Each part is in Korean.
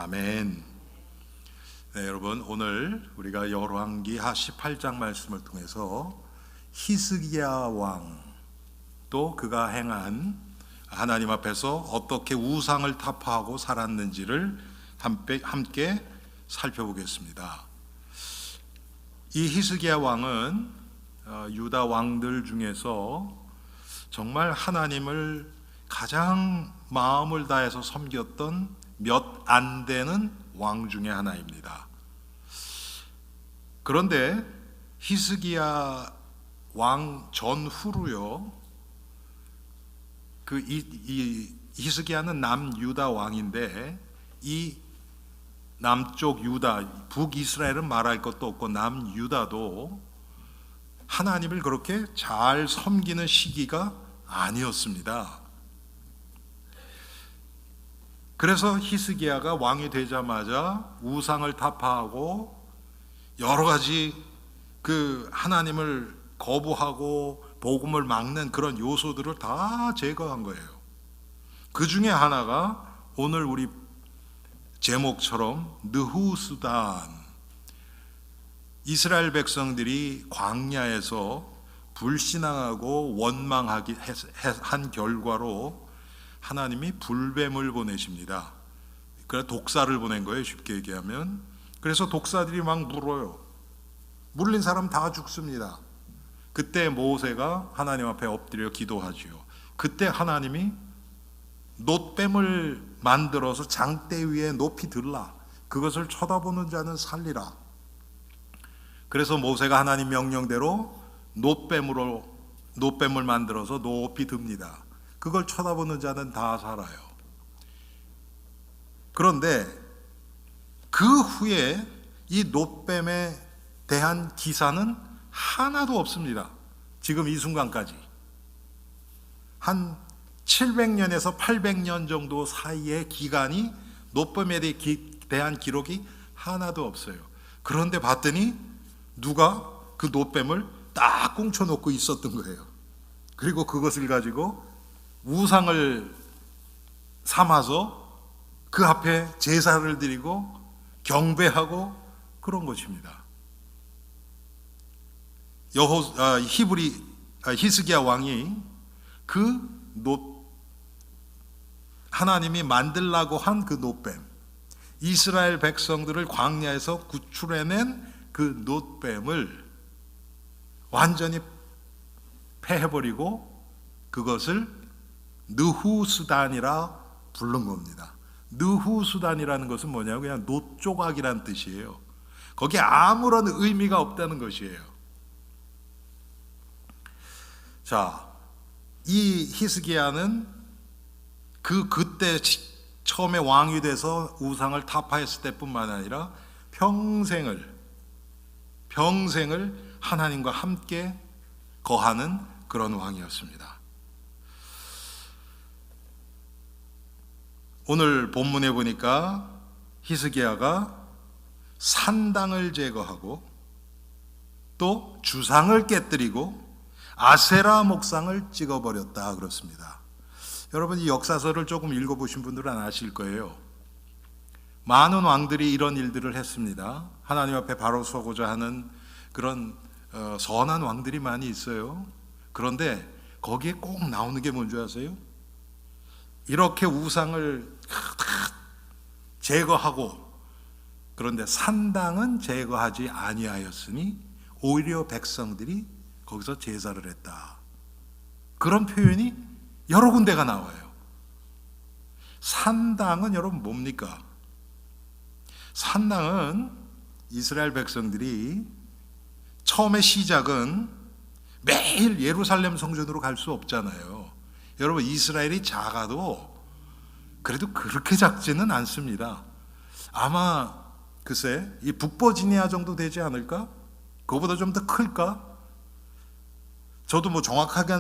아멘. 네, 여러분, 오늘 우리가 열왕기하 18장 말씀을 통해서 히스기야 왕, 또 그가 행한 하나님 앞에서 어떻게 우상을 타파하고 살았는지를 함께 살펴보겠습니다. 이 히스기야 왕은 유다 왕들 중에서 정말 하나님을 가장 마음을 다해서 섬겼던 몇 안 되는 왕 중에 하나입니다. 그런데 히스기야 왕 전후로요, 이 히스기야는 남유다 왕인데 이 남쪽 유다, 북이스라엘은 말할 것도 없고 남유다도 하나님을 그렇게 잘 섬기는 시기가 아니었습니다. 그래서 히스기야가 왕이 되자마자 우상을 타파하고 여러 가지 그 하나님을 거부하고 복음을 막는 그런 요소들을 다 제거한 거예요. 그 중에 하나가 오늘 우리 제목처럼 느후수단, 이스라엘 백성들이 광야에서 불신앙하고 원망하기 한 결과로 하나님이 불뱀을 보내십니다. 그래 독사를 보낸 거예요, 쉽게 얘기하면. 그래서 독사들이 막 물어요. 물린 사람 다 죽습니다. 그때 모세가 하나님 앞에 엎드려 기도하지요. 그때 하나님이 놋뱀을 만들어서 장대 위에 높이 들라, 그것을 쳐다보는 자는 살리라. 그래서 모세가 하나님 명령대로 놋뱀을 만들어서 높이 듭니다. 그걸 쳐다보는 자는 다 살아요. 그런데 그 후에 이 놋뱀에 대한 기사는 하나도 없습니다. 지금 이 순간까지 한 700년에서 800년 정도 사이의 기간이 놋뱀에 대한 기록이 하나도 없어요. 그런데 봤더니 누가 그 놋뱀을 딱 꽁쳐놓고 있었던 거예요. 그리고 그것을 가지고 우상을 삼아서 그 앞에 제사를 드리고 경배하고 그런 것입니다. 히스기야 왕이 하나님이 만들라고 한 그 놋뱀, 이스라엘 백성들을 광야에서 구출해낸 그 놋뱀을 완전히 패해버리고 그것을 느후수단이라 부른 겁니다. 느후수단이라는 것은 뭐냐고, 그냥 놋조각이라는 뜻이에요. 거기에 아무런 의미가 없다는 것이에요. 자, 이 히스기야는 그때 처음에 왕이 돼서 우상을 타파했을 때뿐만 아니라 평생을 하나님과 함께 거하는 그런 왕이었습니다. 오늘 본문에 보니까 히스기야가 산당을 제거하고 또 주상을 깨뜨리고 아세라 목상을 찍어버렸다 그렇습니다. 여러분, 이 역사서를 조금 읽어보신 분들은 아실 거예요. 많은 왕들이 이런 일들을 했습니다. 하나님 앞에 바로 서고자 하는 그런 선한 왕들이 많이 있어요. 그런데 거기에 꼭 나오는 게 뭔지 아세요? 이렇게 우상을 제거하고, 그런데 산당은 제거하지 아니하였으니 오히려 백성들이 거기서 제사를 했다. 그런 표현이 여러 군데가 나와요. 산당은 여러분 뭡니까? 산당은 이스라엘 백성들이 처음에 시작은 매일 예루살렘 성전으로 갈 수 없잖아요. 여러분, 이스라엘이 작아도 그래도 그렇게 작지는 않습니다. 아마 글쎄 이 북버지니아 정도 되지 않을까? 그거보다 좀 더 클까? 저도 뭐 정확하게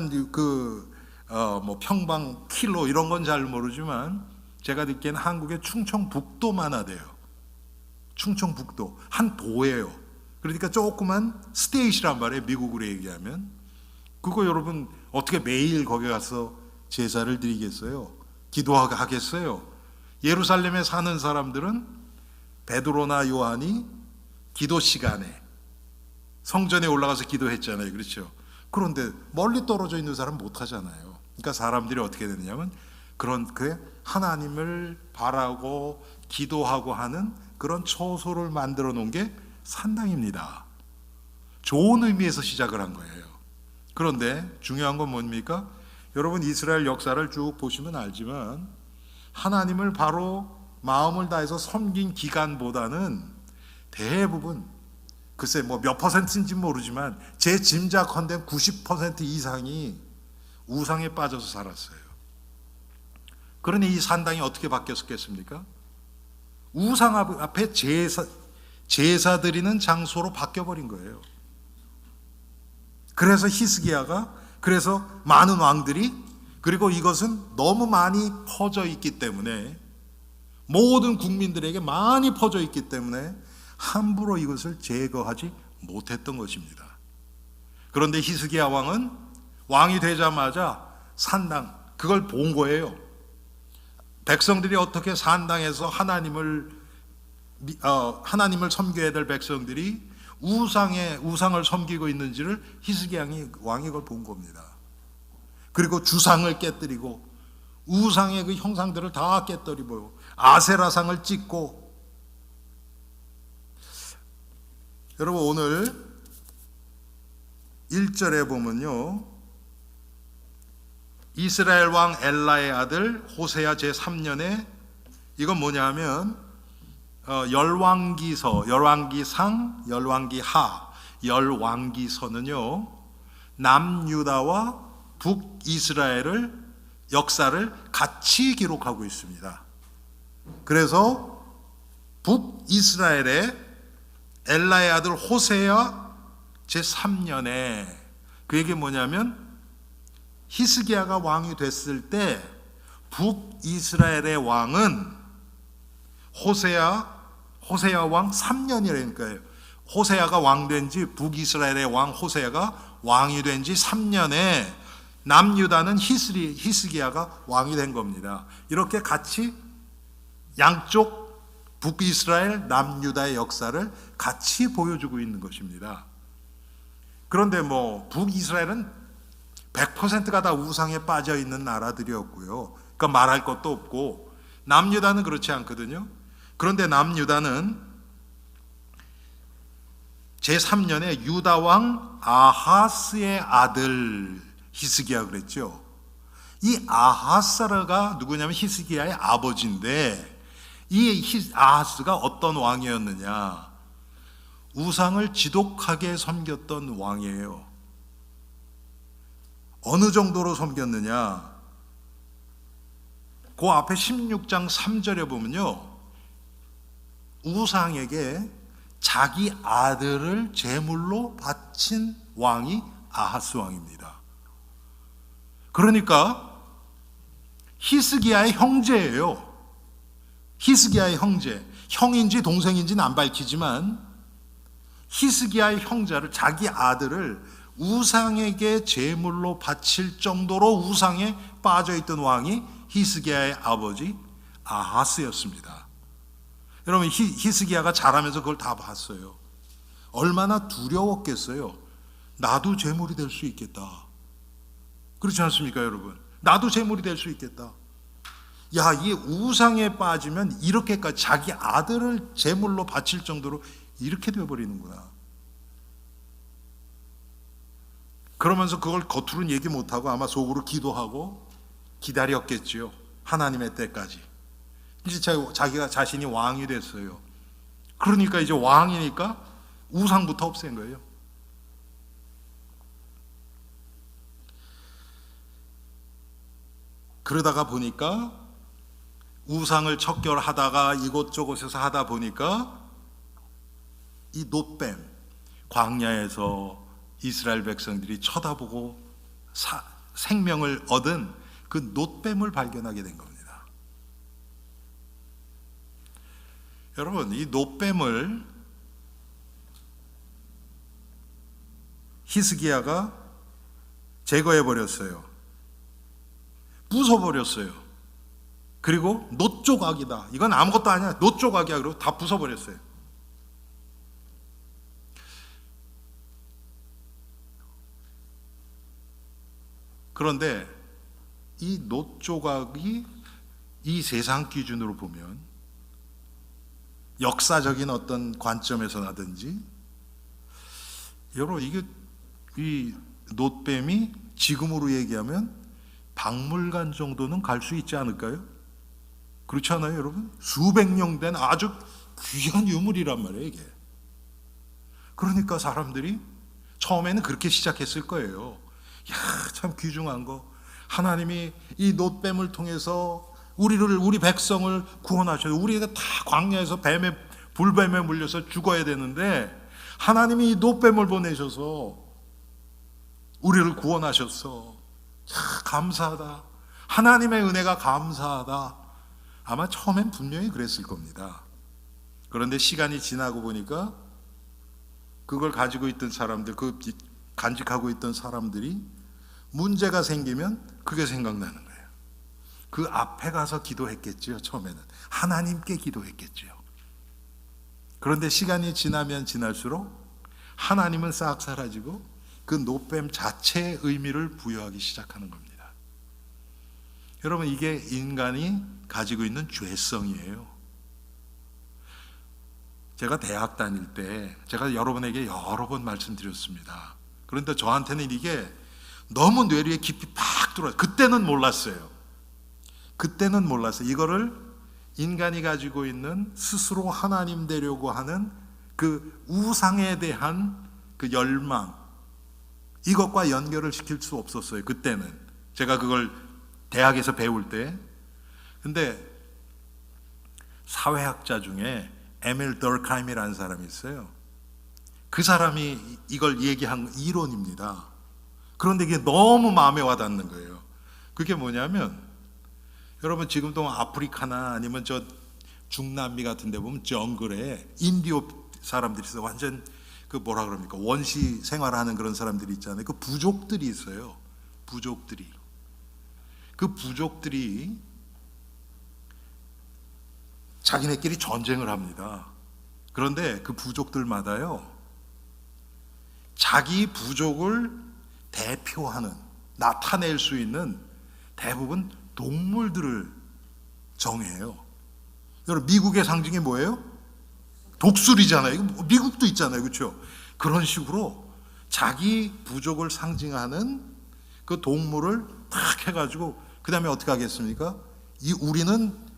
평방 킬로 이런 건 잘 모르지만 제가 듣기에는 한국의 충청북도만 하대요. 충청북도 한 도예요. 그러니까 조그만 스테이트란 말이에요, 미국으로 얘기하면. 그거 여러분 어떻게 매일 거기 가서 제사를 드리겠어요? 기도하겠어요? 예루살렘에 사는 사람들은 베드로나 요한이 기도 시간에 성전에 올라가서 기도했잖아요. 그렇죠? 그런데 멀리 떨어져 있는 사람은 못 하잖아요. 그러니까 사람들이 어떻게 되느냐면 그런 그 하나님을 바라고 기도하고 하는 그런 처소를 만들어 놓은 게 산당입니다. 좋은 의미에서 시작을 한 거예요. 그런데 중요한 건 뭡니까? 여러분 이스라엘 역사를 쭉 보시면 알지만 하나님을 바로 마음을 다해서 섬긴 기간보다는 대부분 글쎄 뭐 몇 퍼센트인지 모르지만 제 짐작컨대 90% 이상이 우상에 빠져서 살았어요. 그러니 이 산당이 어떻게 바뀌었겠습니까? 우상 앞에 제사 드리는 장소로 바뀌어버린 거예요. 그래서 히스기야가 그래서 많은 왕들이 그리고 이것은 너무 많이 퍼져 있기 때문에 모든 국민들에게 많이 퍼져 있기 때문에 함부로 이것을 제거하지 못했던 것입니다. 그런데 히스기야 왕은 왕이 되자마자 산당 그걸 본 거예요. 백성들이 어떻게 산당에서 하나님을 섬겨야 될 백성들이 우상을 섬기고 있는지를 히스기야 왕이 그걸 본 겁니다. 그리고 주상을 깨뜨리고 우상의 그 형상들을 다 깨뜨리고 아세라상을 찍고 여러분 오늘 1절에 보면요 이스라엘 왕 엘라의 아들 호세아 제3년에 이건 뭐냐면 열왕기서, 열왕기상, 열왕기하, 열왕기서는요 남유다와 북이스라엘을 역사를 같이 기록하고 있습니다. 그래서 북이스라엘의 엘라의 아들 호세아 제3년에 그 얘기 뭐냐면 히스기야가 왕이 됐을 때 북이스라엘의 왕은 호세아 왕 3년이라니까요. 호세아가 왕된 지 북이스라엘의 왕 호세아가 왕이 된 지 3년에 남유다는 히스기야가 왕이 된 겁니다. 이렇게 같이 양쪽 북이스라엘 남유다의 역사를 같이 보여주고 있는 것입니다. 그런데 뭐 북이스라엘은 100%가 다 우상에 빠져 있는 나라들이었고요. 그러니까 말할 것도 없고 남유다는 그렇지 않거든요. 그런데 남유다는 제3년에 유다 왕 아하스의 아들 히스기야 그랬죠. 이 아하스가 누구냐면 히스기야의 아버지인데 이 아하스가 어떤 왕이었느냐? 우상을 지독하게 섬겼던 왕이에요. 어느 정도로 섬겼느냐? 그 앞에 16장 3절에 보면요. 우상에게 자기 아들을 제물로 바친 왕이 아하스 왕입니다. 그러니까 히스기야의 형제예요. 히스기야의 형제. 형인지 동생인지는 안 밝히지만 히스기야의 형제를 자기 아들을 우상에게 제물로 바칠 정도로 우상에 빠져있던 왕이 히스기야의 아버지 아하스였습니다. 여러분 히스기야가 자라면서 그걸 다 봤어요. 얼마나 두려웠겠어요. 나도 제물이 될 수 있겠다. 그렇지 않습니까 여러분? 나도 제물이 될 수 있겠다. 야, 이 우상에 빠지면 이렇게까지 자기 아들을 제물로 바칠 정도로 이렇게 되어버리는구나. 그러면서 그걸 겉으로는 얘기 못하고 아마 속으로 기도하고 기다렸겠지요. 하나님의 때까지. 이제 자기가 자신이 왕이 됐어요. 그러니까 이제 왕이니까 우상부터 없앤 거예요. 그러다가 보니까 우상을 척결하다가 이곳저곳에서 하다 보니까 이 놋뱀, 광야에서 이스라엘 백성들이 쳐다보고 생명을 얻은 그 놋뱀을 발견하게 된 겁니다. 여러분, 이 놋뱀을 히스기야가 제거해 버렸어요. 부숴버렸어요. 그리고 놋 조각이다. 이건 아무것도 아니야. 놋 조각이야. 그리고 다 부숴버렸어요. 그런데 이 놋 조각이 이 세상 기준으로 보면 역사적인 어떤 관점에서라든지 여러분 이게 이 놋뱀이 지금으로 얘기하면 박물관 정도는 갈 수 있지 않을까요? 그렇지 않아요, 여러분? 수백 년 된 아주 귀한 유물이란 말이에요, 이게. 그러니까 사람들이 처음에는 그렇게 시작했을 거예요. 야, 참 귀중한 거. 하나님이 이 놋뱀을 통해서 우리 백성을 구원하셔요. 우리가 다 광야에서 불뱀에 물려서 죽어야 되는데 하나님이 이 놋뱀을 보내셔서 우리를 구원하셨어. 감사하다. 하나님의 은혜가 감사하다. 아마 처음엔 분명히 그랬을 겁니다. 그런데 시간이 지나고 보니까 그걸 가지고 있던 사람들, 간직하고 있던 사람들이 문제가 생기면 그게 생각나는 거예요. 그 앞에 가서 기도했겠지요. 처음에는 하나님께 기도했겠지요. 그런데 시간이 지나면 지날수록 하나님은 싹 사라지고 그 놋뱀 자체의 의미를 부여하기 시작하는 겁니다. 여러분, 이게 인간이 가지고 있는 죄성이에요. 제가 대학 다닐 때 제가 여러분에게 여러 번 말씀드렸습니다. 그런데 저한테는 이게 너무 뇌리에 깊이 팍 들어와요. 그때는 몰랐어요. 이거를 인간이 가지고 있는 스스로 하나님 되려고 하는 그 우상에 대한 그 열망, 이것과 연결을 시킬 수 없었어요. 그때는 제가 그걸 대학에서 배울 때. 근데 사회학자 중에 에밀 더카임이라는 사람이 있어요. 그 사람이 이걸 얘기한 이론입니다. 그런데 이게 너무 마음에 와닿는 거예요. 그게 뭐냐면, 여러분 지금도 아프리카나 아니면 저 중남미 같은 데 보면 정글에 인디오 사람들이 있어요. 완전 그 뭐라 그럽니까? 원시 생활하는 그런 사람들이 있잖아요. 그 부족들이 있어요. 그 부족들이 자기네끼리 전쟁을 합니다. 그런데 그 부족들마다요, 자기 부족을 대표하는, 나타낼 수 있는 대부분 동물들을 정해요. 여러분, 미국의 상징이 뭐예요? 독수리잖아요. 미국도 있잖아요. 그렇죠? 그런 식으로 자기 부족을 상징하는 그 동물을 탁 해가지고 그 다음에 어떻게 하겠습니까? 우리는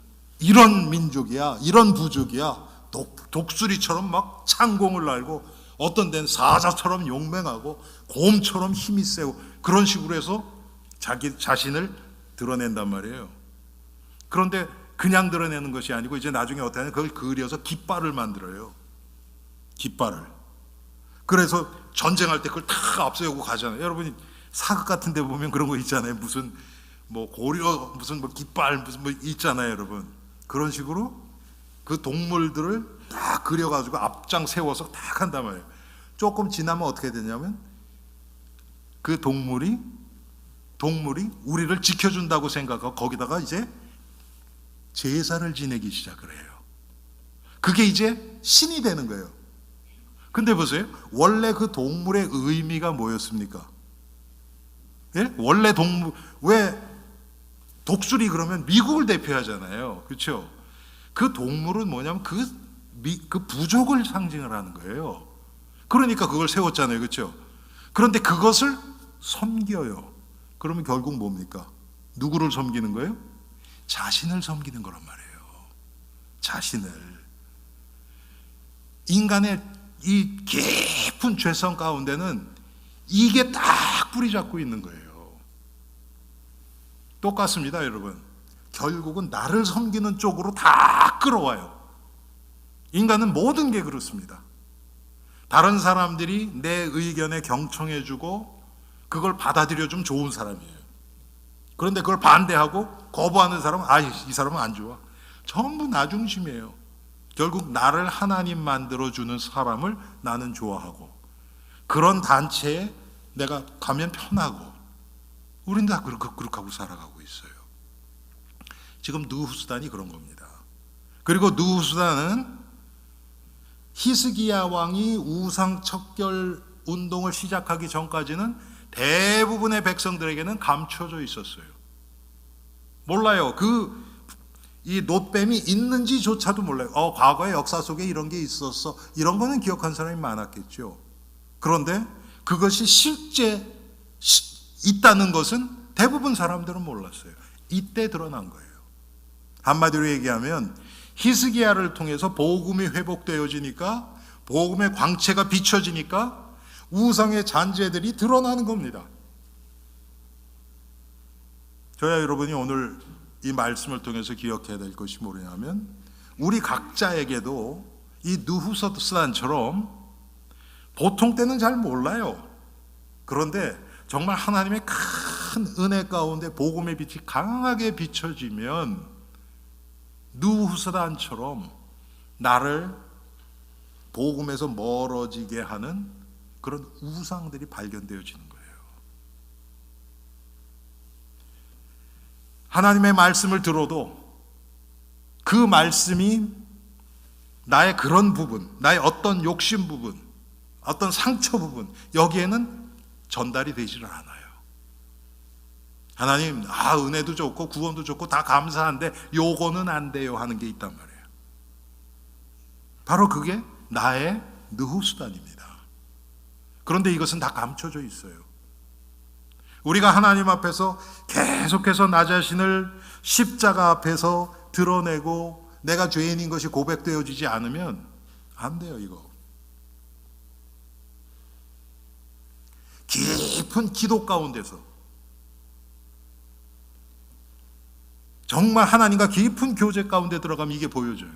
이런 민족이야, 이런 부족이야. 독수리처럼 막 창공을 날고, 어떤 데는 사자처럼 용맹하고 곰처럼 힘이 세고, 그런 식으로 해서 자기 자신을 드러낸단 말이에요. 그런데 그냥 드러내는 것이 아니고 이제 나중에 어떻게 하냐, 그걸 그려서 깃발을 만들어요. 깃발을. 그래서 전쟁할 때 그걸 탁 앞세우고 가잖아요. 여러분이 사극 같은 데 보면 그런 거 있잖아요. 무슨 뭐 고려 무슨 뭐 깃발 무슨 뭐 있잖아요, 여러분. 그런 식으로 그 동물들을 딱 그려가지고 앞장 세워서 딱 한단 말이에요. 조금 지나면 어떻게 되냐면 그 동물이 우리를 지켜준다고 생각하고 거기다가 이제 제사를 지내기 시작을 해요. 그게 이제 신이 되는 거예요. 근데 보세요. 원래 그 동물의 의미가 뭐였습니까? 예? 원래 왜 독수리 그러면 미국을 대표하잖아요. 그렇죠? 그 동물은 뭐냐면 그 부족을 상징을 하는 거예요. 그러니까 그걸 세웠잖아요. 그렇죠? 그런데 그것을 섬겨요. 그러면 결국 뭡니까? 누구를 섬기는 거예요? 자신을 섬기는 거란 말이에요. 자신을. 인간의 이 깊은 죄성 가운데는 이게 딱 뿌리 잡고 있는 거예요. 똑같습니다, 여러분. 결국은 나를 섬기는 쪽으로 다 끌어와요. 인간은 모든 게 그렇습니다. 다른 사람들이 내 의견에 경청해주고 그걸 받아들여주면 좋은 사람이에요. 그런데 그걸 반대하고 거부하는 사람은 이 사람은 안 좋아. 전부 나 중심이에요. 결국 나를 하나님 만들어주는 사람을 나는 좋아하고, 그런 단체에 내가 가면 편하고, 우린 다 그렇게 하고 살아가고 있어요. 지금 느후수단이 그런 겁니다. 그리고 느후수단은 히스기야 왕이 우상 척결 운동을 시작하기 전까지는 대부분의 백성들에게는 감춰져 있었어요. 몰라요. 이 놋뱀이 있는지조차도 몰라요. 과거의 역사 속에 이런 게 있었어. 이런 거는 기억한 사람이 많았겠죠. 그런데 그것이 실제 있다는 것은 대부분 사람들은 몰랐어요. 이때 드러난 거예요. 한마디로 얘기하면 히스기야를 통해서 복음이 회복되어지니까, 복음의 광채가 비춰지니까 우상의 잔재들이 드러나는 겁니다. 저야 여러분이 오늘 이 말씀을 통해서 기억해야 될 것이 뭐냐면, 우리 각자에게도 이 느후수단처럼 보통 때는 잘 몰라요. 그런데 정말 하나님의 큰 은혜 가운데 복음의 빛이 강하게 비춰지면 느후수단처럼 나를 복음에서 멀어지게 하는 그런 우상들이 발견되어지는 거예요. 하나님의 말씀을 들어도 그 말씀이 나의 그런 부분, 나의 어떤 욕심 부분, 어떤 상처 부분, 여기에는 전달이 되지를 않아요. 하나님, 은혜도 좋고 구원도 좋고 다 감사한데 요거는 안 돼요 하는 게 있단 말이에요. 바로 그게 나의 느후수단입니다. 그런데 이것은 다 감춰져 있어요. 우리가 하나님 앞에서 계속해서 나 자신을 십자가 앞에서 드러내고 내가 죄인인 것이 고백되어지지 않으면 안 돼요. 이거 깊은 기도 가운데서 정말 하나님과 깊은 교제 가운데 들어가면 이게 보여져요.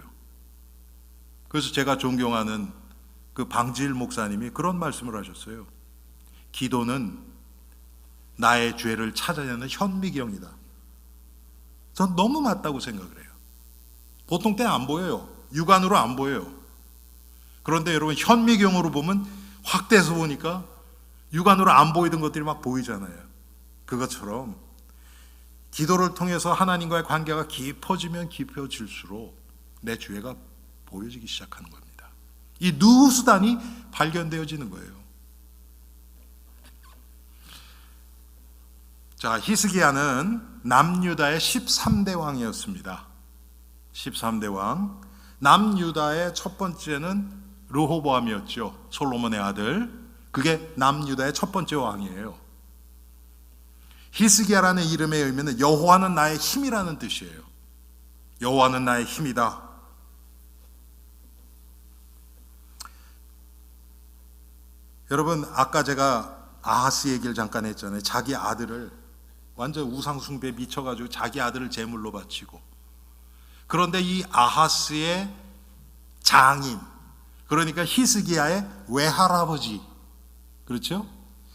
그래서 제가 존경하는 그 방지일 목사님이 그런 말씀을 하셨어요. 기도는 나의 죄를 찾아내는 현미경이다. 전 너무 맞다고 생각을 해요. 보통 때는 안 보여요. 육안으로 안 보여요. 그런데 여러분, 현미경으로 보면 확대해서 보니까 육안으로 안 보이던 것들이 막 보이잖아요. 그것처럼 기도를 통해서 하나님과의 관계가 깊어지면 깊어질수록 내 죄가 보여지기 시작하는 겁니다. 이 느후수단이 발견되어지는 거예요. 자, 히스기야는 남유다의 13대 왕이었습니다. 13대 왕. 남유다의 첫 번째는 르호보암이었죠. 솔로몬의 아들. 그게 남유다의 첫 번째 왕이에요. 히스기야라는 이름의 의미는 여호와는 나의 힘이라는 뜻이에요. 여호와는 나의 힘이다. 여러분, 아까 제가 아하스 얘기를 잠깐 했잖아요. 자기 아들을 완전 우상 숭배에 미쳐가지고 자기 아들을 제물로 바치고, 그런데 이 아하스의 장인, 그러니까 히스기야의 외할아버지, 그렇죠?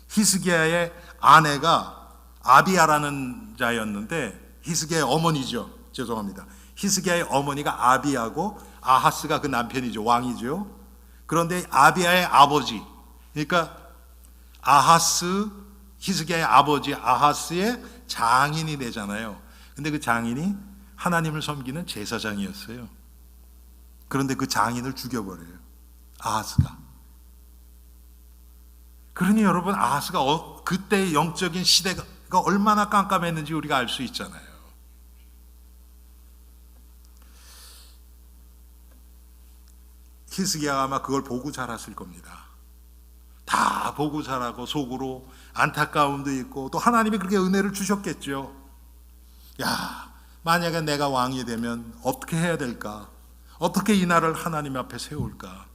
히스기야의 아내가 아비야라는 자였는데, 히스기야의 어머니죠. 죄송합니다. 히스기야의 어머니가 아비야고 아하스가 그 남편이죠. 왕이죠. 그런데 아비야의 아버지, 그러니까 아하스, 히스기야의 아버지 아하스의 장인이 되잖아요. 근데 그 장인이 하나님을 섬기는 제사장이었어요. 그런데 그 장인을 죽여버려요. 아하스가. 그러니 여러분, 아하스가 그때의 영적인 시대가 얼마나 깜깜했는지 우리가 알 수 있잖아요. 히스기야가 아마 그걸 보고 자랐을 겁니다. 다 보고 자라고 속으로 안타까움도 있고, 또 하나님이 그렇게 은혜를 주셨겠죠. 야, 만약에 내가 왕이 되면 어떻게 해야 될까? 어떻게 이 나라를 하나님 앞에 세울까?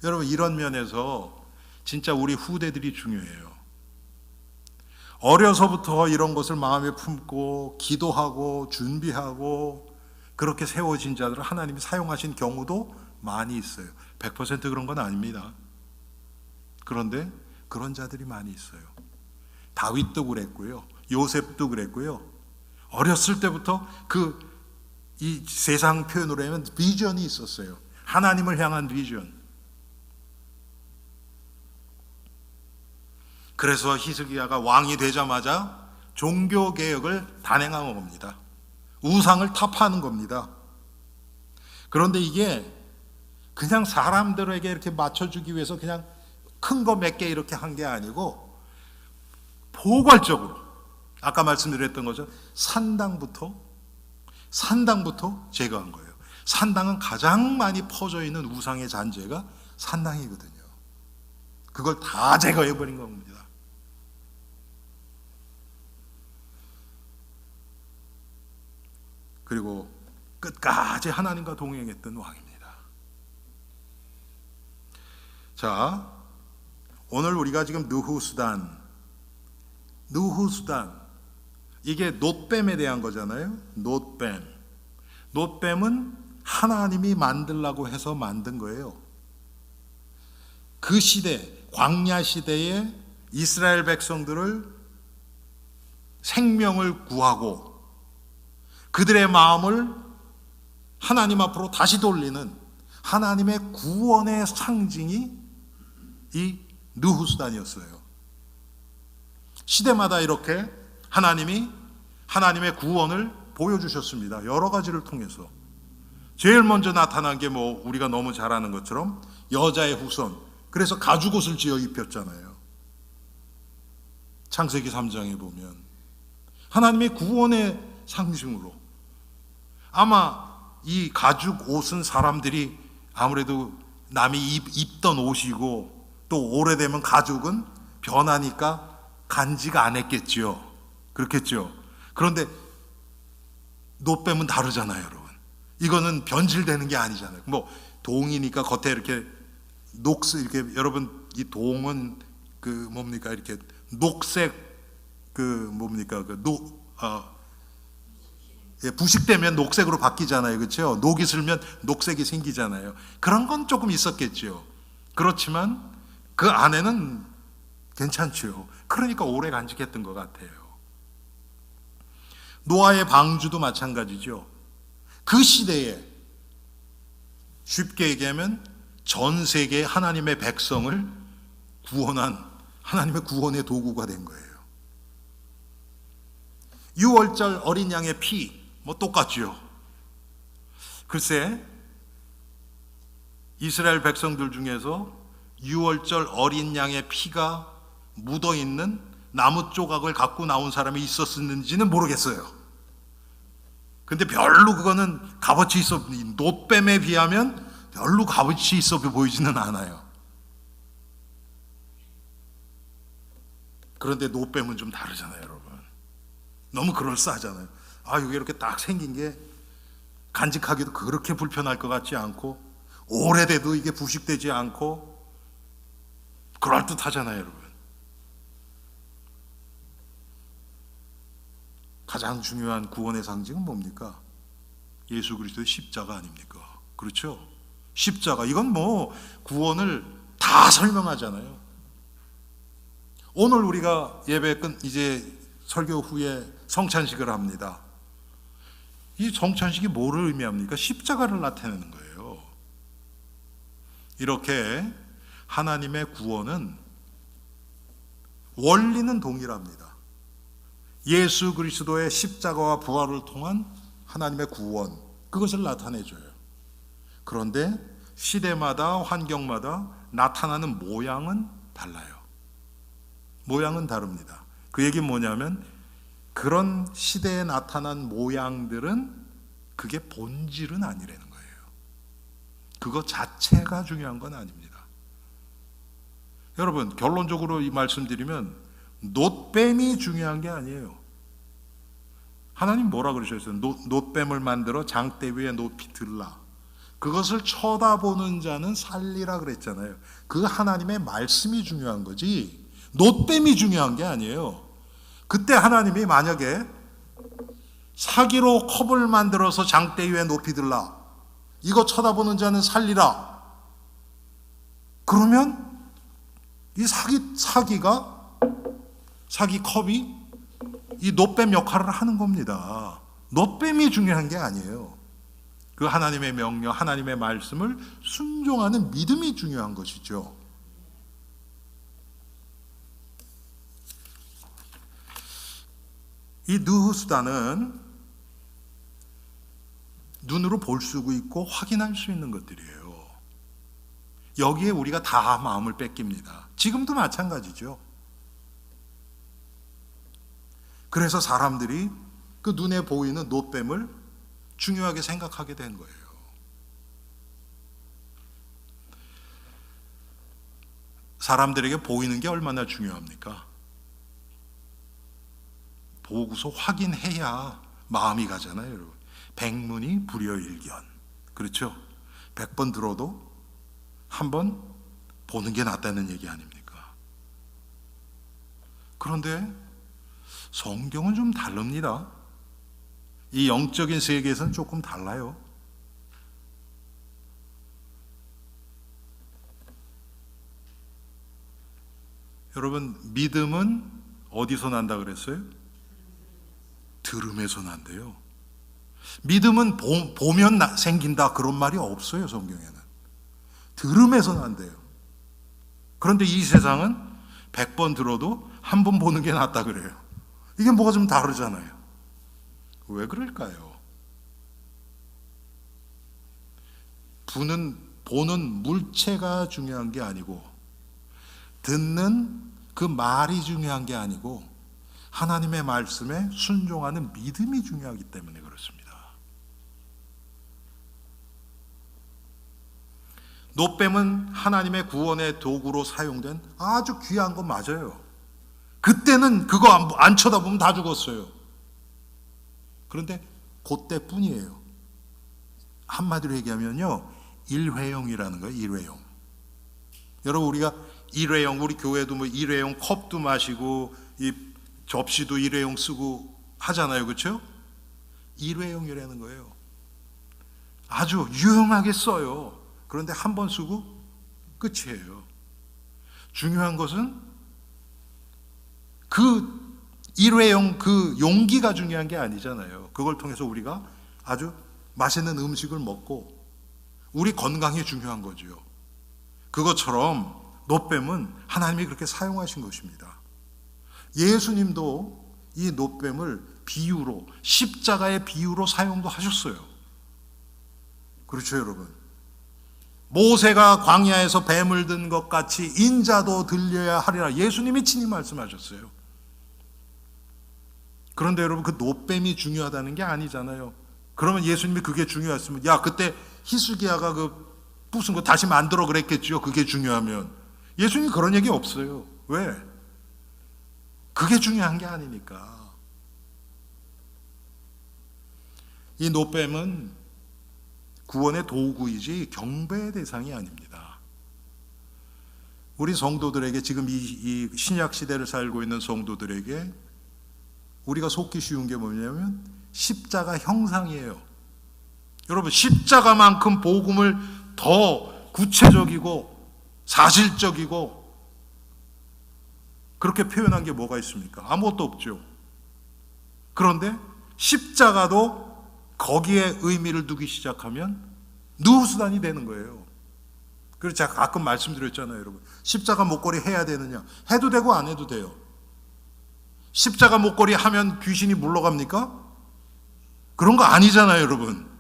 여러분, 이런 면에서 진짜 우리 후대들이 중요해요. 어려서부터 이런 것을 마음에 품고 기도하고 준비하고 그렇게 세워진 자들을 하나님이 사용하신 경우도 많이 있어요. 100% 그런 건 아닙니다. 그런데 그런 자들이 많이 있어요. 다윗도 그랬고요. 요셉도 그랬고요. 어렸을 때부터 이 세상 표현으로 하면 비전이 있었어요. 하나님을 향한 비전. 그래서 히스기야가 왕이 되자마자 종교개혁을 단행한 겁니다. 우상을 타파하는 겁니다. 그런데 이게 그냥 사람들에게 이렇게 맞춰주기 위해서 그냥 큰 거 몇 개 이렇게 한 게 아니고 포괄적으로 아까 말씀드렸던 거죠. 산당부터 제거한 거예요. 산당은 가장 많이 퍼져 있는 우상의 잔재가 산당이거든요. 그걸 다 제거해 버린 겁니다. 그리고 끝까지 하나님과 동행했던 왕입니다. 자, 오늘 우리가 지금 느후수단 이게 놋뱀에 대한 거잖아요. 놋뱀은 하나님이 만들라고 해서 만든 거예요. 그 시대, 광야 시대에 이스라엘 백성들을 생명을 구하고 그들의 마음을 하나님 앞으로 다시 돌리는 하나님의 구원의 상징이 이 느후수단이었어요. 시대마다 이렇게 하나님이 하나님의 구원을 보여주셨습니다. 여러 가지를 통해서. 제일 먼저 나타난 게 우리가 너무 잘 아는 것처럼 여자의 후손. 그래서 가죽옷을 지어 입혔잖아요. 창세기 3장에 보면 하나님의 구원의 상징으로. 아마 이 가죽옷은 사람들이 아무래도 남이 입던 옷이고 또 오래되면 가죽은 변하니까 간지가 안 했겠죠. 그렇겠죠. 그런데 놋뱀은 다르잖아요, 여러분. 이거는 변질되는 게 아니잖아요. 동이니까 겉에 이렇게 이렇게 여러분 이 동은 이렇게 녹색 부식되면 녹색으로 바뀌잖아요. 그렇죠? 녹이 슬면 녹색이 생기잖아요. 그런 건 조금 있었겠죠. 그렇지만 그 안에는 괜찮죠. 그러니까 오래 간직했던 것 같아요. 노아의 방주도 마찬가지죠. 그 시대에 쉽게 얘기하면 전 세계 하나님의 백성을 구원한 하나님의 구원의 도구가 된 거예요. 유월절 어린 양의 피 똑같죠. 글쎄 이스라엘 백성들 중에서 유월절 어린 양의 피가 묻어있는 나무 조각을 갖고 나온 사람이 있었는지는 모르겠어요. 근데 별로 그거는 값어치 있어, 놋뱀에 비하면 별로 값어치 있어 보이지는 않아요. 그런데 놋뱀은 좀 다르잖아요, 여러분. 너무 그럴싸하잖아요. 이게 이렇게 딱 생긴 게 간직하기도 그렇게 불편할 것 같지 않고 오래돼도 이게 부식되지 않고 그럴듯하잖아요, 여러분. 가장 중요한 구원의 상징은 뭡니까? 예수 그리스도의 십자가 아닙니까? 그렇죠? 십자가, 이건 구원을 다 설명하잖아요. 오늘 우리가 예배 이제 설교 후에 성찬식을 합니다. 이 성찬식이 뭐를 의미합니까? 십자가를 나타내는 거예요. 이렇게 하나님의 구원은 원리는 동일합니다. 예수 그리스도의 십자가와 부활을 통한 하나님의 구원, 그것을 나타내줘요. 그런데 시대마다 환경마다 나타나는 모양은 달라요. 모양은 다릅니다. 그 얘기는 뭐냐면 그런 시대에 나타난 모양들은 그게 본질은 아니라는 거예요. 그거 자체가 중요한 건 아닙니다. 여러분, 결론적으로 이 말씀드리면 놋뱀이 중요한 게 아니에요. 하나님 뭐라 그러셨어요? 놋뱀을 만들어 장대 위에 높이 들라. 그것을 쳐다보는 자는 살리라 그랬잖아요. 그 하나님의 말씀이 중요한 거지 놋뱀이 중요한 게 아니에요. 그때 하나님이 만약에 사기로 컵을 만들어서 장대 위에 높이 들라, 이거 쳐다보는 자는 살리라, 그러면 이 사기 컵이 이 놋뱀 역할을 하는 겁니다. 놋뱀이 중요한 게 아니에요. 그 하나님의 명령, 하나님의 말씀을 순종하는 믿음이 중요한 것이죠. 이 느후수단은 눈으로 볼 수 있고 확인할 수 있는 것들이에요. 여기에 우리가 다 마음을 뺏깁니다. 지금도 마찬가지죠. 그래서 사람들이 그 눈에 보이는 노뱀을 중요하게 생각하게 된 거예요. 사람들에게 보이는 게 얼마나 중요합니까? 보고서 확인해야 마음이 가잖아요, 여러분. 백문이 불여일견. 그렇죠? 100번 들어도 한 번 보는 게 낫다는 얘기 아닙니까? 그런데 성경은 좀 다릅니다. 이 영적인 세계에서는 조금 달라요. 여러분, 믿음은 어디서 난다 그랬어요? 들음에서 난대요. 믿음은 보면 생긴다 그런 말이 없어요, 성경에는. 들음에서 난대요. 그런데 이 세상은 100번 들어도 한 번 보는 게 낫다 그래요. 이게 뭐가 좀 다르잖아요. 왜 그럴까요? 보는 물체가 중요한 게 아니고, 듣는 그 말이 중요한 게 아니고, 하나님의 말씀에 순종하는 믿음이 중요하기 때문에 그렇습니다. 노뱀은 하나님의 구원의 도구로 사용된 아주 귀한 건 맞아요. 그때는 그거 안 쳐다보면 다 죽었어요. 그런데 그때뿐이에요. 한마디로 얘기하면요, 일회용이라는 거예요. 일회용. 여러분, 우리가 일회용, 우리 교회도 뭐 일회용 컵도 마시고 이 접시도 일회용 쓰고 하잖아요, 그렇죠? 일회용이라는 거예요. 아주 유용하게 써요. 그런데 한 번 쓰고 끝이에요. 중요한 것은 그 일회용 그 용기가 중요한 게 아니잖아요. 그걸 통해서 우리가 아주 맛있는 음식을 먹고 우리 건강이 중요한 거죠. 그것처럼 노뱀은 하나님이 그렇게 사용하신 것입니다. 예수님도 이 노뱀을 비유로, 십자가의 비유로 사용도 하셨어요. 그렇죠, 여러분? 모세가 광야에서 뱀을 든 것 같이 인자도 들려야 하리라, 예수님이 친히 말씀하셨어요. 그런데 여러분, 그 노뱀이 중요하다는 게 아니잖아요. 그러면 예수님이 그게 중요했으면, 야, 그때 히스기야가 그 부순 거 다시 만들어 그랬겠죠. 그게 중요하면. 예수님이 그런 얘기 없어요. 왜? 그게 중요한 게 아니니까. 이 노뱀은 구원의 도구이지 경배의 대상이 아닙니다. 우리 성도들에게, 지금 이 신약 시대를 살고 있는 성도들에게 우리가 속기 쉬운 게 뭐냐면 십자가 형상이에요. 여러분, 십자가만큼 복음을 더 구체적이고 사실적이고 그렇게 표현한 게 뭐가 있습니까? 아무것도 없죠. 그런데 십자가도 거기에 의미를 두기 시작하면 누수단이 되는 거예요. 그래서 제가 가끔 말씀드렸잖아요, 여러분. 십자가 목걸이 해야 되느냐? 해도 되고 안 해도 돼요. 십자가 목걸이 하면 귀신이 물러갑니까? 그런 거 아니잖아요, 여러분.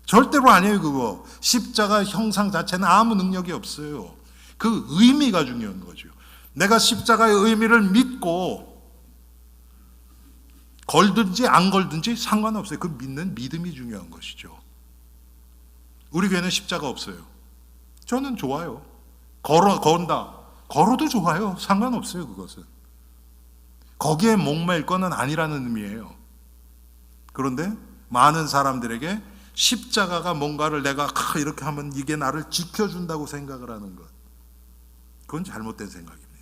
절대로 아니에요, 그거. 십자가 형상 자체는 아무 능력이 없어요. 그 의미가 중요한 거죠. 내가 십자가의 의미를 믿고 걸든지 안 걸든지 상관없어요. 그 믿는 믿음이 중요한 것이죠. 우리 교회는 십자가 없어요. 저는 좋아요. 건다. 걸어도 좋아요. 상관없어요, 그것은. 거기에 목매일 거는 아니라는 의미예요. 그런데 많은 사람들에게 십자가가 뭔가를 내가 이렇게 하면 이게 나를 지켜준다고 생각을 하는 것, 그건 잘못된 생각입니다.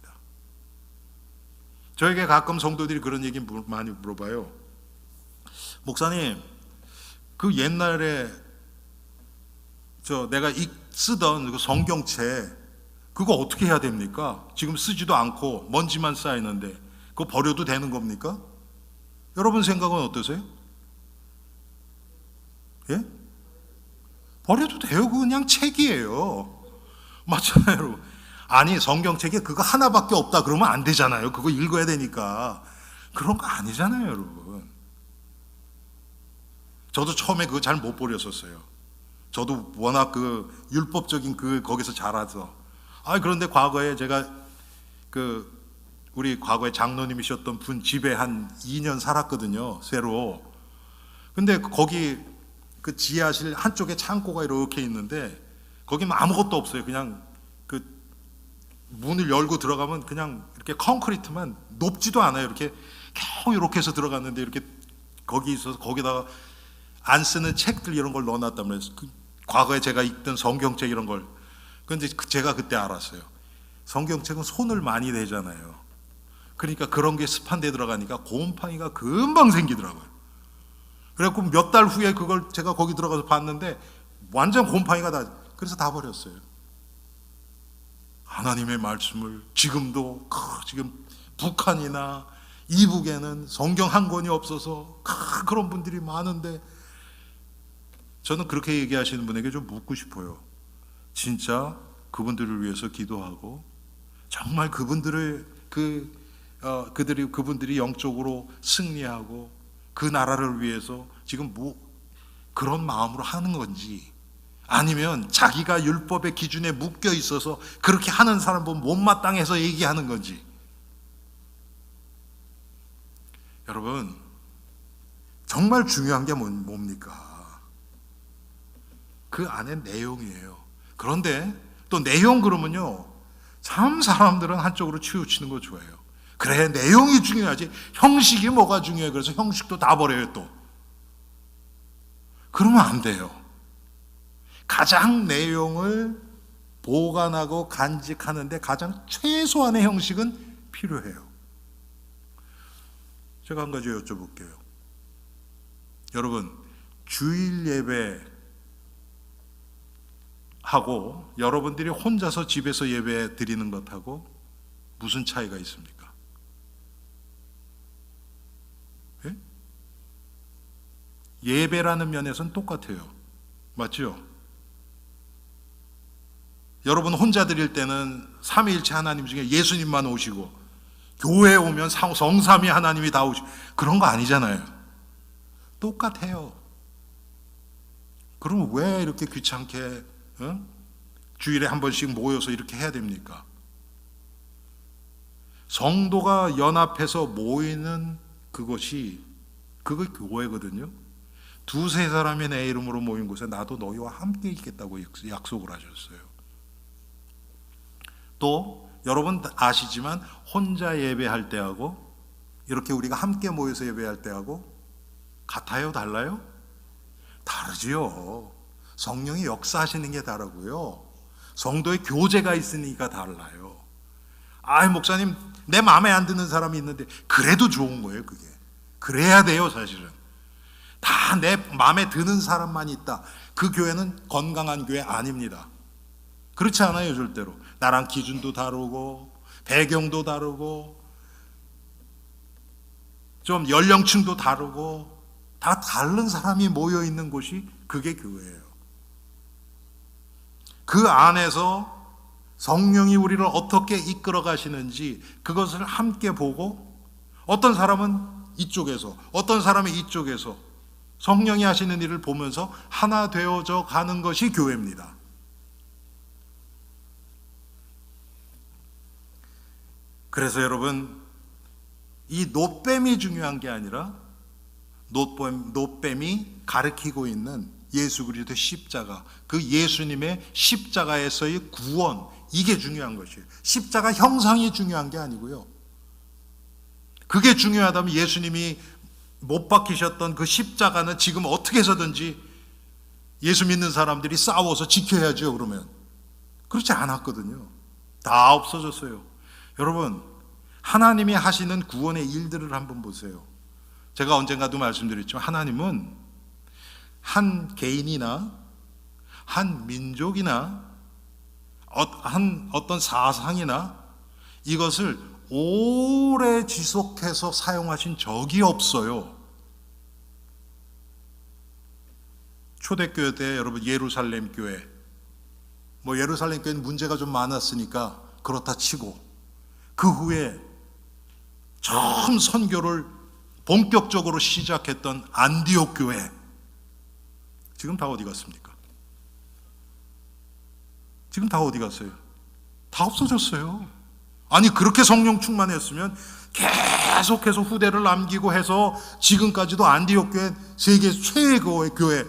저에게 가끔 성도들이 그런 얘기 많이 물어봐요. 목사님, 그 옛날에 내가 쓰던 그 성경책 그거 어떻게 해야 됩니까? 지금 쓰지도 않고 먼지만 쌓이는데 그거 버려도 되는 겁니까? 여러분 생각은 어떠세요? 예? 버려도 돼요. 그거 그냥 책이에요. 맞잖아요, 여러분. 아니, 성경책에 그거 하나밖에 없다 그러면 안 되잖아요. 그거 읽어야 되니까. 그런 거 아니잖아요, 여러분. 저도 처음에 그거 잘 못 버렸었어요. 저도 워낙 그 율법적인 거기서 자라서. 그런데 과거에 제가 우리 과거에 장로님이셨던 분 집에 한 2년 살았거든요, 새로. 근데 거기 그 지하실 한쪽에 창고가 이렇게 있는데 거기는 아무것도 없어요. 그냥 그 문을 열고 들어가면 그냥 이렇게 콘크리트만, 높지도 않아요. 이렇게 겨우 이렇게 해서 들어갔는데 이렇게 거기 있어서 거기다가 안 쓰는 책들 이런 걸 넣어놨단 말이에요. 과거에 제가 읽던 성경책 이런 걸. 그런데 제가 그때 알았어요. 성경책은 손을 많이 대잖아요. 그러니까 그런 게 습한 데 들어가니까 곰팡이가 금방 생기더라고요. 그래갖고 몇 달 후에 그걸 제가 거기 들어가서 봤는데 완전 곰팡이가 다, 그래서 다 버렸어요. 하나님의 말씀을 지금도 지금 북한이나 이북에는 성경 한 권이 없어서 그런 분들이 많은데, 저는 그렇게 얘기하시는 분에게 좀 묻고 싶어요. 진짜 그분들을 위해서 기도하고 정말 그분들이 영적으로 승리하고 그 나라를 위해서 지금 그런 마음으로 하는 건지, 아니면 자기가 율법의 기준에 묶여 있어서 그렇게 하는 사람 보면 못마땅해서 얘기하는 건지. 여러분, 정말 중요한 게 뭡니까? 그 안에 내용이에요. 그런데 또 내용 그러면요, 참 사람들은 한쪽으로 치우치는 거 좋아해요. 그래, 내용이 중요하지 형식이 뭐가 중요해. 그래서 형식도 다 버려요 또. 그러면 안 돼요. 가장 내용을 보관하고 간직하는데 가장 최소한의 형식은 필요해요. 제가 한 가지 여쭤볼게요. 여러분, 주일 예배 하고 여러분들이 혼자서 집에서 예배 드리는 것하고 무슨 차이가 있습니까? 예? 예배라는 면에서는 똑같아요. 맞죠? 여러분 혼자 드릴 때는 삼위일체 하나님 중에 예수님만 오시고, 교회에 오면 성삼위 하나님이 다 오시고, 그런 거 아니잖아요. 똑같아요. 그럼 왜 이렇게 귀찮게 주일에 한 번씩 모여서 이렇게 해야 됩니까? 성도가 연합해서 모이는 그것이, 그거 교회거든요. 두세 사람이 내 이름으로 모인 곳에 나도 너희와 함께 있겠다고 약속을 하셨어요. 또 여러분 아시지만 혼자 예배할 때하고 이렇게 우리가 함께 모여서 예배할 때하고 같아요? 달라요? 다르지요. 성령이 역사하시는 게 다르고요, 성도의 교제가 있으니까 달라요. 목사님 내 마음에 안 드는 사람이 있는데, 그래도 좋은 거예요. 그게 그래야 돼요. 사실은 다 내 마음에 드는 사람만 있다, 그 교회는 건강한 교회 아닙니다. 그렇지 않아요. 절대로 나랑 기준도 다르고 배경도 다르고 좀 연령층도 다르고 다 다른 사람이 모여 있는 곳이 그게 교회예요. 그 안에서 성령이 우리를 어떻게 이끌어 가시는지 그것을 함께 보고, 어떤 사람은 이쪽에서 어떤 사람은 이쪽에서 성령이 하시는 일을 보면서 하나 되어져 가는 것이 교회입니다. 그래서 여러분, 이 노뱀이 중요한 게 아니라 노뱀이 가리키고 있는 예수 그리스도의 십자가, 그 예수님의 십자가에서의 구원, 이게 중요한 것이에요. 십자가 형상이 중요한 게 아니고요. 그게 중요하다면 예수님이 못 박히셨던 그 십자가는 지금 어떻게 해서든지 예수 믿는 사람들이 싸워서 지켜야죠. 그러면 그렇지 않았거든요. 다 없어졌어요. 여러분, 하나님이 하시는 구원의 일들을 한번 보세요. 제가 언젠가도 말씀드렸지만 하나님은 한 개인이나 한 민족이나 어떤 사상이나 이것을 오래 지속해서 사용하신 적이 없어요. 초대교회 때 여러분 예루살렘 교회, 예루살렘 교회는 문제가 좀 많았으니까 그렇다 치고, 그 후에 처음 선교를 본격적으로 시작했던 안디옥 교회, 지금 다 어디 갔습니까? 지금 다 어디 갔어요? 다 없어졌어요. 아니 그렇게 성령 충만했으면 계속해서 후대를 남기고 해서 지금까지도 안디옥 교회 세계 최고의 교회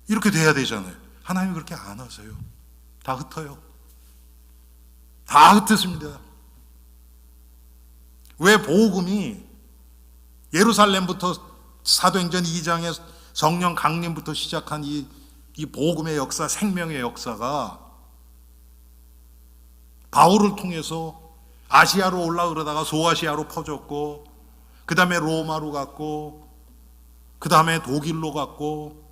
이렇게 돼야 되잖아요. 하나님이 그렇게 안 하세요. 다 흩어요. 다 흩었습니다. 왜 복음이 예루살렘부터 사도행전 2장의 성령 강림부터 시작한 이 복음의 역사, 생명의 역사가 바울을 통해서 아시아로 올라오다가 소아시아로 퍼졌고, 그 다음에 로마로 갔고, 그 다음에 독일로 갔고,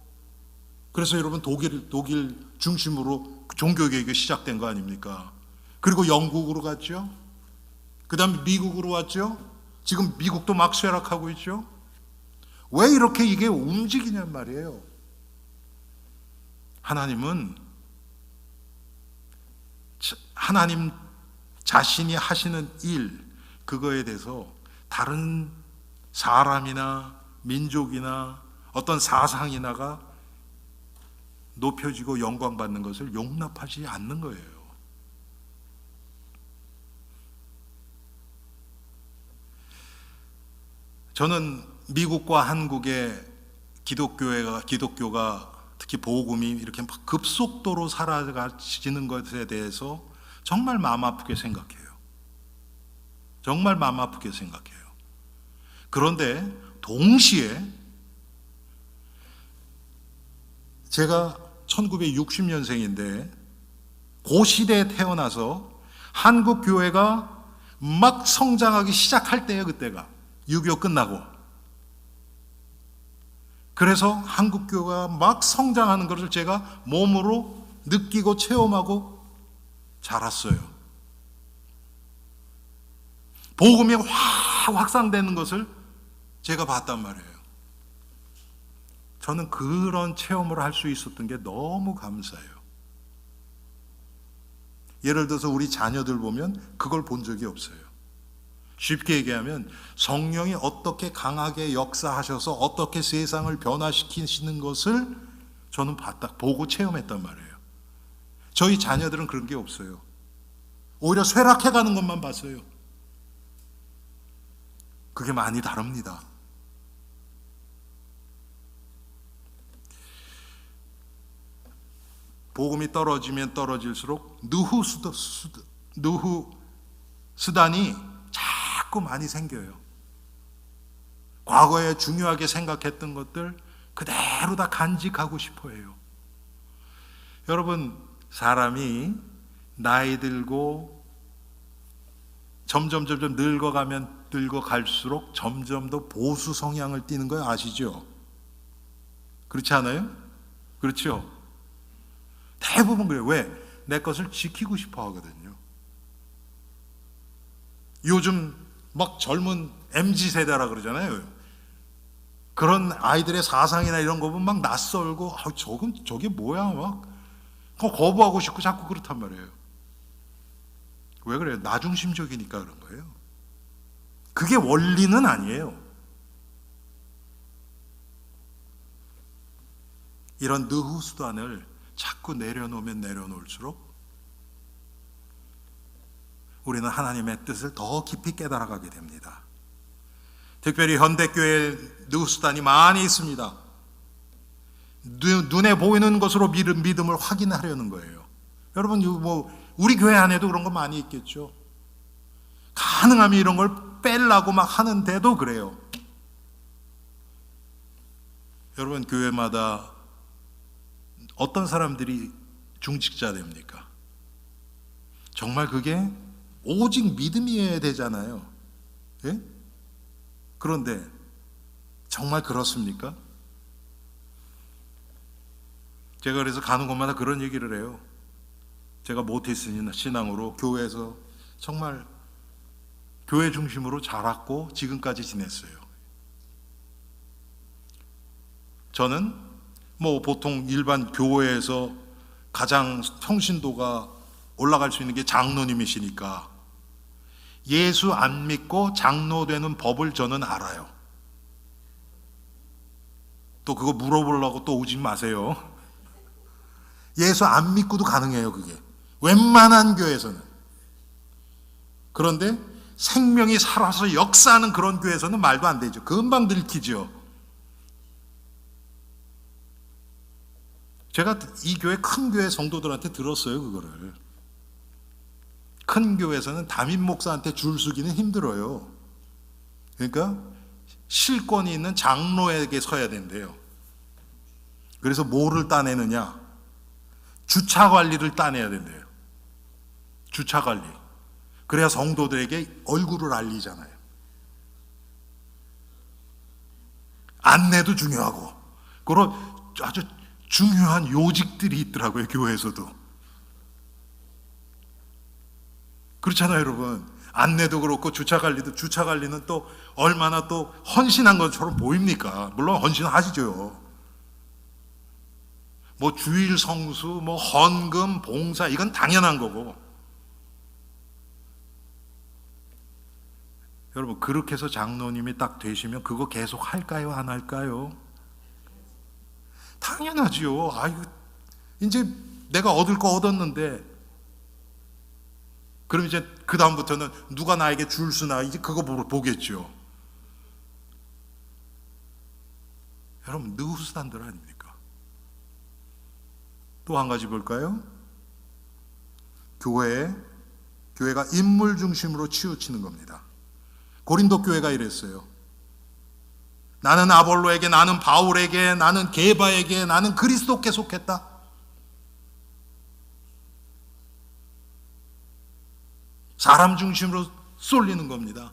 그래서 여러분 독일 중심으로 종교개혁이 시작된 거 아닙니까? 그리고 영국으로 갔죠. 그 다음에 미국으로 왔죠. 지금 미국도 막 쇠락하고 있죠. 왜 이렇게 이게 움직이냔 말이에요. 하나님 자신이 하시는 일, 그거에 대해서 다른 사람이나 민족이나 어떤 사상이나가 높여지고 영광받는 것을 용납하지 않는 거예요. 저는 미국과 한국의 기독교가 특히 복음이 이렇게 급속도로 사라지는 것에 대해서 정말 마음 아프게 생각해요. 정말 마음 아프게 생각해요. 그런데 동시에 제가 1960년생인데 그 시대에 태어나서 한국 교회가 막 성장하기 시작할 때예요. 그때가 6.25 끝나고. 그래서 한국 교회가 막 성장하는 것을 제가 몸으로 느끼고 체험하고 자랐어요. 복음이 확 확산되는 것을 제가 봤단 말이에요. 저는 그런 체험을 할 수 있었던 게 너무 감사해요. 예를 들어서 우리 자녀들 보면 그걸 본 적이 없어요. 쉽게 얘기하면 성령이 어떻게 강하게 역사하셔서 어떻게 세상을 변화시키시는 것을 저는 보고 체험했단 말이에요. 저희 자녀들은 그런 게 없어요. 오히려 쇠락해가는 것만 봤어요. 그게 많이 다릅니다. 복음이 떨어지면 떨어질수록 누후 수단이 자꾸 많이 생겨요. 과거에 중요하게 생각했던 것들 그대로 다 간직하고 싶어 해요. 여러분, 사람이 나이 들고 점점 늙어갈수록 점점 더 보수 성향을 띠는 거 아시죠? 그렇지 않아요? 그렇죠? 대부분 그래요. 왜? 내 것을 지키고 싶어 하거든요. 요즘 막 젊은 MZ세대라 그러잖아요. 그런 아이들의 사상이나 이런 거 보면 막 낯설고 저게 뭐야 막 거부하고 싶고 자꾸 그렇단 말이에요. 왜 그래요? 나중심적이니까 그런 거예요. 그게 원리는 아니에요. 이런 느후수단을 자꾸 내려놓으면 내려놓을수록 우리는 하나님의 뜻을 더 깊이 깨달아가게 됩니다. 특별히 현대교회에 느후수단이 많이 있습니다. 눈에 보이는 것으로 믿음을 확인하려는 거예요. 여러분, 우리 교회 안에도 그런 거 많이 있겠죠. 가능하면 이런 걸 빼려고 막 하는데도 그래요. 여러분, 교회마다 어떤 사람들이 중직자 됩니까? 정말 그게 오직 믿음이어야 되잖아요. 예? 그런데 정말 그렇습니까? 제가 그래서 가는 곳마다 그런 얘기를 해요. 제가 모태신 신앙으로 교회에서 정말 교회 중심으로 자랐고 지금까지 지냈어요. 저는 보통 일반 교회에서 가장 성신도가 올라갈 수 있는 게 장로님이시니까 예수 안 믿고 장로 되는 법을 저는 알아요. 또 그거 물어보려고 또 오지 마세요. 예수 안 믿고도 가능해요, 그게. 웬만한 교회에서는. 그런데 생명이 살아서 역사하는 그런 교회에서는 말도 안 되죠. 금방 들키죠. 제가 이 교회, 큰 교회 성도들한테 들었어요, 그거를. 큰 교회에서는 담임 목사한테 줄 서기는 힘들어요. 그러니까 실권이 있는 장로에게 서야 된대요. 그래서 뭐를 따내느냐? 주차 관리를 따내야 된대요. 주차 관리. 그래야 성도들에게 얼굴을 알리잖아요. 안내도 중요하고, 그런 아주 중요한 요직들이 있더라고요, 교회에서도. 그렇잖아요, 여러분. 안내도 그렇고 주차 관리도. 주차 관리는 또 얼마나 또 헌신한 것처럼 보입니까? 물론 헌신하시죠. 뭐 주일 성수, 뭐 헌금, 봉사, 이건 당연한 거고. 여러분, 그렇게 해서 장로님이 딱 되시면 그거 계속 할까요, 안 할까요? 당연하지요. 아이고, 이제 내가 얻을 거 얻었는데, 그럼 이제 그 다음부터는 누가 나에게 줄 수나, 이제 그거 보겠죠. 여러분, 느후스단들 아닙니까? 또 한 가지 볼까요? 교회가 인물 중심으로 치우치는 겁니다. 고린도 교회가 이랬어요. 나는 아볼로에게, 나는 바울에게, 나는 게바에게, 나는 그리스도께 속했다. 사람 중심으로 쏠리는 겁니다.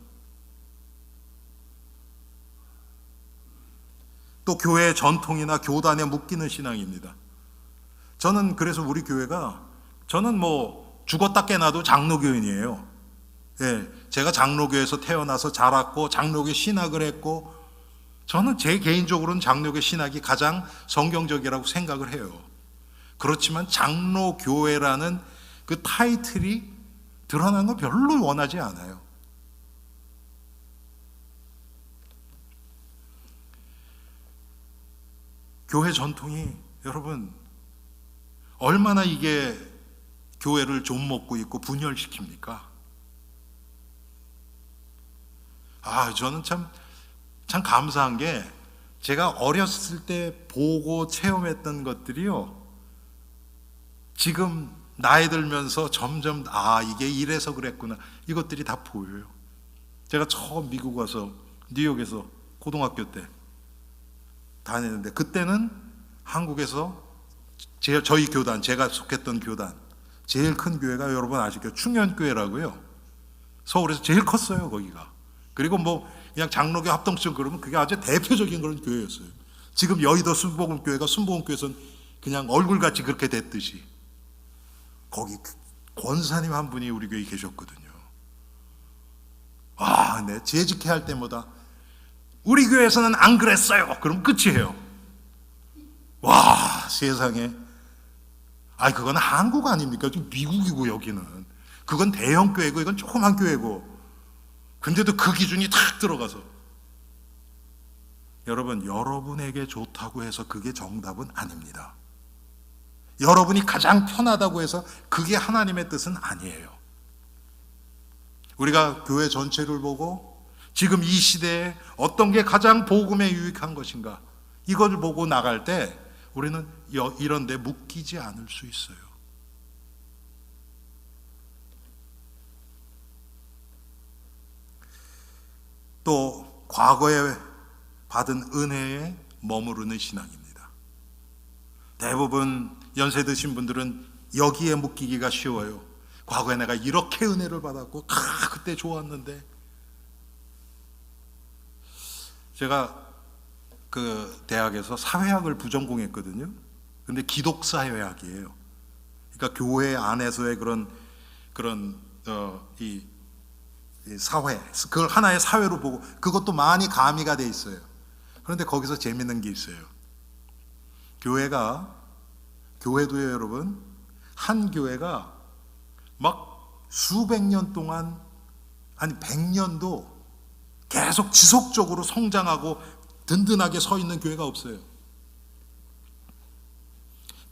또 교회의 전통이나 교단에 묶이는 신앙입니다. 저는 그래서 우리 교회가, 저는 뭐 죽었다 깨나도 장로교인이에요. 예, 제가 장로교에서 태어나서 자랐고 장로교 신학을 했고, 저는 제 개인적으로는 장로교 신학이 가장 성경적이라고 생각을 해요. 그렇지만 장로교회라는 그 타이틀이 드러나는 거 별로 원하지 않아요. 교회 전통이, 여러분, 얼마나 이게 교회를 좀먹고 있고 분열시킵니까? 저는 참 감사한 게, 제가 어렸을 때 보고 체험했던 것들이요, 지금 나이 들면서 점점 이게 이래서 그랬구나, 이것들이 다 보여요. 제가 처음 미국 와서 뉴욕에서 고등학교 때 다녔는데, 그때는 한국에서 저희 교단, 제가 속했던 교단, 제일 큰 교회가 여러분 아시죠? 충현교회라고요. 서울에서 제일 컸어요, 거기가. 그리고 뭐 그냥 장로교 합동층 그러면 그게 아주 대표적인 그런 교회였어요. 지금 여의도 순복음교회가 순복음교회에서는 그냥 얼굴같이 그렇게 됐듯이, 거기 권사님 한 분이 우리 교회에 계셨거든요. 네, 재직회 할 때마다 우리 교회에서는 안 그랬어요, 그럼 끝이에요. 와, 세상에. 그건 한국 아닙니까? 미국이고, 여기는 그건 대형 교회고 이건 조그만 교회고. 근데도 그 기준이 탁 들어가서, 여러분, 여러분에게 좋다고 해서 그게 정답은 아닙니다. 여러분이 가장 편하다고 해서 그게 하나님의 뜻은 아니에요. 우리가 교회 전체를 보고 지금 이 시대에 어떤 게 가장 복음에 유익한 것인가, 이걸 보고 나갈 때 우리는 이런 데 묶이지 않을 수 있어요. 또 과거에 받은 은혜에 머무르는 신앙입니다. 대부분 연세 드신 분들은 여기에 묶이기가 쉬워요. 과거에 내가 이렇게 은혜를 받았고 그때 좋았는데. 제가 그 대학에서 사회학을 부전공했거든요. 근데 기독사회학이에요. 그러니까 교회 안에서의 이 사회, 그걸 하나의 사회로 보고 그것도 많이 가미가 돼 있어요. 그런데 거기서 재밌는 게 있어요. 교회도요, 여러분, 한 교회가 막 수백 년 동안, 아니 100년도 계속 지속적으로 성장하고 든든하게 서 있는 교회가 없어요.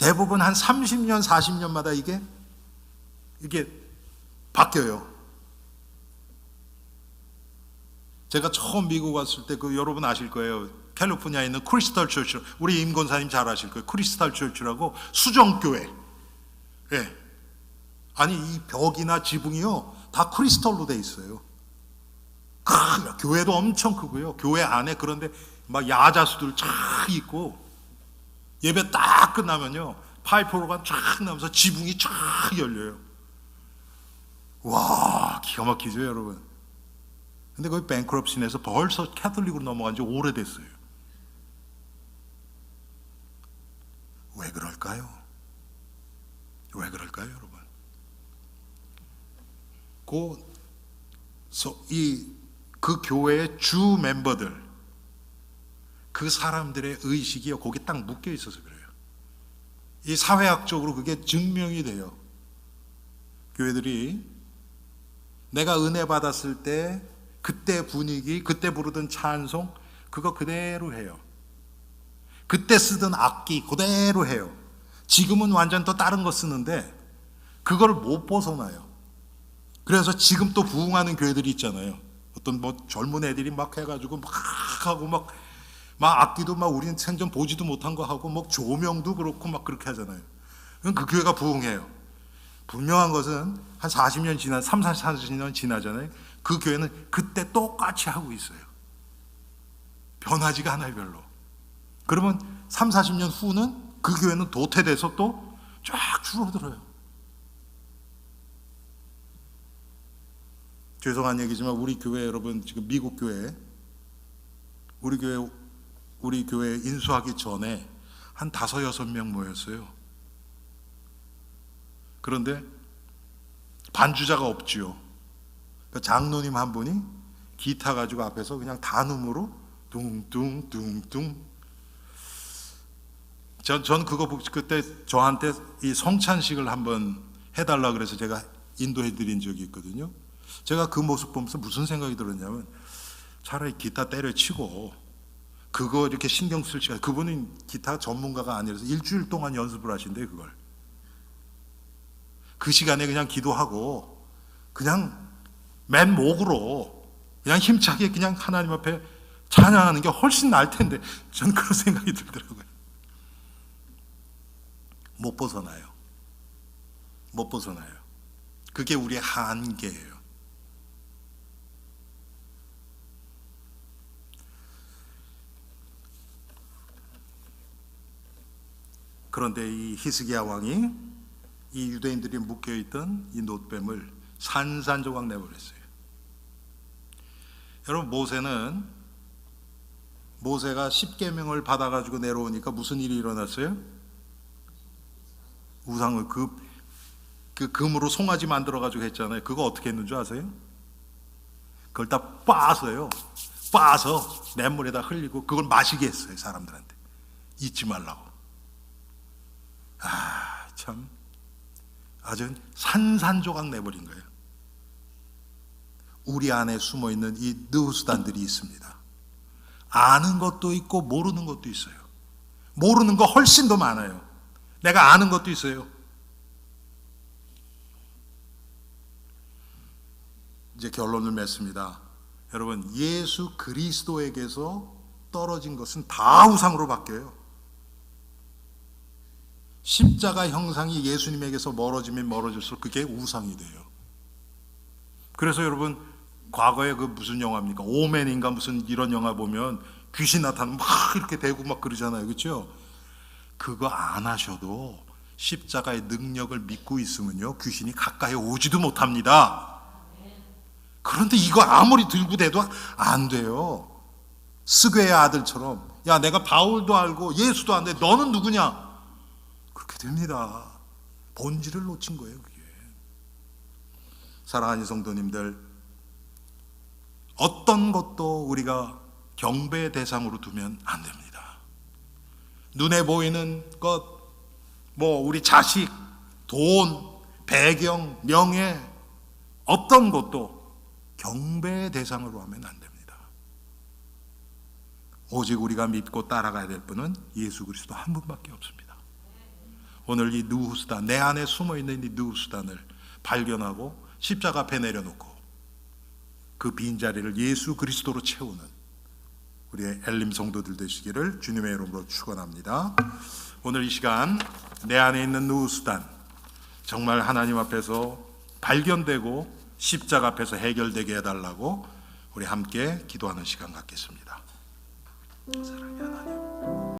대부분 한 30년, 40년마다 이게 바뀌어요. 제가 처음 미국 왔을 때 여러분 아실 거예요. 캘리포니아에 있는 크리스탈 처치, 우리 임 권사님 잘 아실 거예요. 크리스탈 처치라고 수정교회. 예. 아니 이 벽이나 지붕이요 다 크리스탈로 돼 있어요. 교회도 엄청 크고요. 교회 안에 그런데 막 야자수들 쫙 있고 예배 딱 끝나면요 파이프 오르간 쫙 나면서 지붕이 쫙 열려요. 와 기가 막히죠 여러분. 근데 거기 뱅크럽시 내서 벌써 캐톨릭으로 넘어간 지 오래됐어요. 왜 그럴까요? 왜 그럴까요 여러분? 그 교회의 주 멤버들, 그 사람들의 의식이 거기 딱 묶여 있어서 그래요. 이 사회학적으로 그게 증명이 돼요. 교회들이 내가 은혜 받았을 때 그때 분위기, 그때 부르던 찬송 그거 그대로 해요. 그때 쓰던 악기 그대로 해요. 지금은 완전 또 다른 거 쓰는데 그걸 못 벗어나요. 그래서 지금 또 부흥하는 교회들이 있잖아요. 어떤 젊은 애들이 막 해가지고 막 하고 막 악기도 막 우리는 생전 보지도 못한 거 하고 막 조명도 그렇고 막 그렇게 하잖아요. 그 교회가 부흥해요. 분명한 것은 한 40년 40년 지나잖아요. 그 교회는 그때 똑같이 하고 있어요. 변하지가 않아요 별로. 그러면 40년 후는 그 교회는 도태돼서 또 쫙 줄어들어요. 죄송한 얘기지만 우리 교회 여러분 지금 미국 교회 우리 교회 인수하기 전에 한 5-6명 모였어요. 그런데 반주자가 없지요. 그러니까 장로님 한 분이 기타 가지고 앞에서 그냥 단음으로 둥둥둥둥. 전 그거 그때 저한테 이 성찬식을 한번 해달라 그래서 제가 인도해 드린 적이 있거든요. 제가 그 모습 보면서 무슨 생각이 들었냐면 차라리 기타 때려치고 그거 이렇게 신경 쓸 시간, 그분은 기타 전문가가 아니라서 일주일 동안 연습을 하신대요. 그걸 그 시간에 그냥 기도하고 그냥 맨 목으로 그냥 힘차게 그냥 하나님 앞에 찬양하는 게 훨씬 나을 텐데 전 그런 생각이 들더라고요. 못 벗어나요. 그게 우리의 한계예요. 그런데 이 히스기야 왕이 이 유대인들이 묶여있던 이 놋뱀을 산산조각 내버렸어요. 여러분 모세가 10계명을 받아가지고 내려오니까 무슨 일이 일어났어요? 우상을 그 금으로 송아지 만들어가지고 했잖아요. 그거 어떻게 했는 줄 아세요? 그걸 다 빻아서요. 빻아서 냇물에다 흘리고 그걸 마시게 했어요. 사람들한테 잊지 말라고. 참 아주 산산조각 내버린 거예요. 우리 안에 숨어있는 이 느수단들이 있습니다. 아는 것도 있고 모르는 것도 있어요. 모르는 거 훨씬 더 많아요. 내가 아는 것도 있어요. 이제 결론을 맺습니다. 여러분, 예수 그리스도에게서 떨어진 것은 다 우상으로 바뀌어요. 십자가 형상이 예수님에게서 멀어지면 멀어질수록 그게 우상이 돼요. 그래서 여러분 과거에 그 무슨 영화입니까? 오맨인가 무슨 이런 영화 보면 귀신 나타나면 막 이렇게 대고 막 그러잖아요. 그렇죠? 그거 안 하셔도 십자가의 능력을 믿고 있으면요 귀신이 가까이 오지도 못합니다. 그런데 이거 아무리 들고 대도 안 돼요. 스괴의 아들처럼 야 내가 바울도 알고 예수도 안 돼. 너는 누구냐? 그렇게 됩니다. 본질을 놓친 거예요. 그게. 사랑하는 성도님들, 어떤 것도 우리가 경배의 대상으로 두면 안 됩니다. 눈에 보이는 것, 우리 자식, 돈, 배경, 명예, 어떤 것도 경배의 대상으로 하면 안 됩니다. 오직 우리가 믿고 따라가야 될 분은 예수 그리스도 한 분밖에 없습니다. 오늘 이 누후수단, 내 안에 숨어있는 이 누후수단을 발견하고 십자가 앞에 내려놓고 그 빈자리를 예수 그리스도로 채우는 우리의 엘림 성도들 되시기를 주님의 이름으로 축원합니다. 오늘 이 시간 내 안에 있는 누후수단 정말 하나님 앞에서 발견되고 십자가 앞에서 해결되게 해달라고 우리 함께 기도하는 시간 갖겠습니다. 사랑의 하나님,